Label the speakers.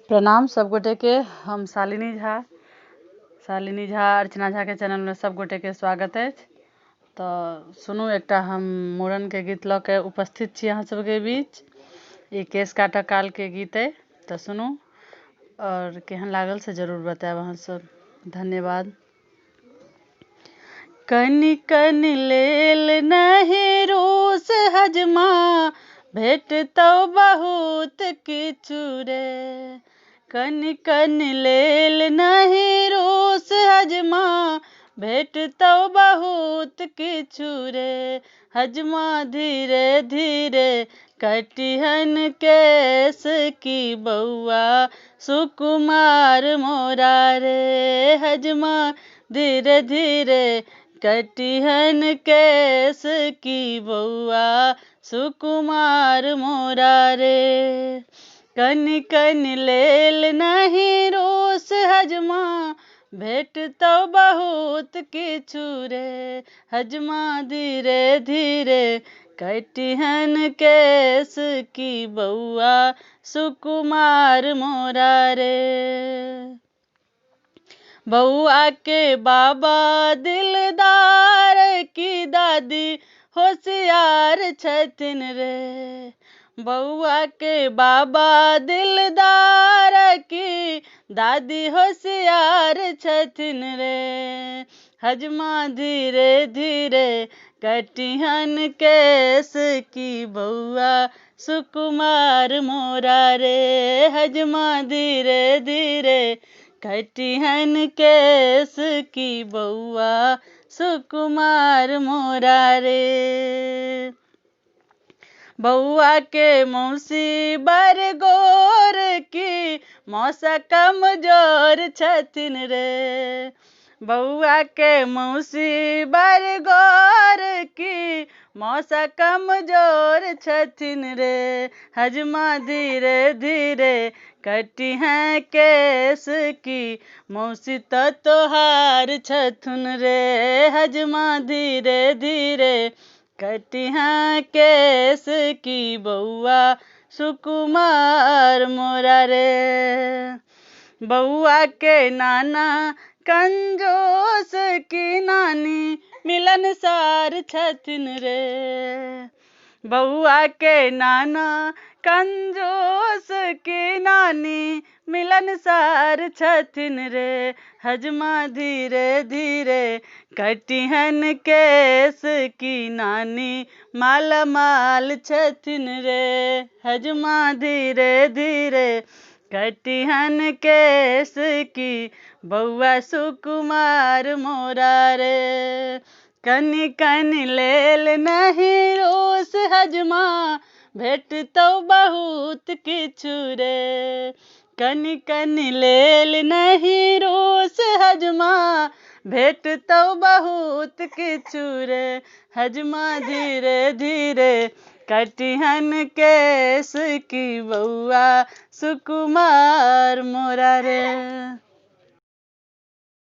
Speaker 1: प्रणाम सब गोटे के। हम शालिनी झा अर्चना झा के चैनल में सब गोटे के स्वागत है। तो सुनू, एकटा हम मूड़न के गीत लऽ के उपस्थित छी अहाँ सबके बीच। ये केश काटऽ काल के गीत है, तो सुनू और केहन लागल से जरूर बताएब अहाँ सब। धन्यवाद। कनि कनि लेल नहीं रूस हजमा, भेटतौ बहुत किछु रे। कनि कनि लेल नहीं रूस हजमा, भेटतौ बहुत किछु रे। हजमा धीरे धीरे कटिहन केस की बौआ, सुकुमार मोरा रे। हजमा धीरे धीरे कटिहन केस की बौआ, सुकुमार मोरा रे। कनि कनि लेल नहीं रूस हजमा, भेटतौ बहुत किछु रे। हजमा धीरे धीरे कटिहन केस की बौआ, सुकुमार मोरा रे। बौआ के बाबा दिलदार की दादी होशियार छथिन रे। बौआ के बाबा दिलदार की दादी होशियार छथिन रे। हजमा धीरे धीरे कटिहन केस की बौआ, सुकुमार मोरा रे। हजमा धीरे धीरे कटिहन केस की बौआ, सुकुमार मोरा रे। बौआ के मौसी बड़ गोर की मौसा कमजोर छथिन रे। बौआ के मौसी बड़ गोर की मौसा कमजोर छथिन रे। हजमा धीरे धीरे कटिहन केस की मौसी तो तोहार छथुन रे। हजमा धीरे धीरे कटिहन केस की बौआ, सुकुमार मोरा रे। बौआ के नाना कंजूस की नानी मिलनसार छथिन रे। बौआ के नाना कंजूस की नानी मिलनसार छथिन रे। हजमा धीरे धीरे कटिहन केस की नानी मालामाल छथिन रे। हजमा धीरे धीरे कटिहन केस की बौआ, सुकुमार मोरा रे। कनि कनि लेल नहीं रूस हजमा, भेटतौ बहुत किछु रे। कनि कनि लेल नहीं रूस हजमा, भेटतौ बहुत किछु रे। हजमा धीरे धीरे कटिहन केस की बौआ, सुकुमार मोरा रे।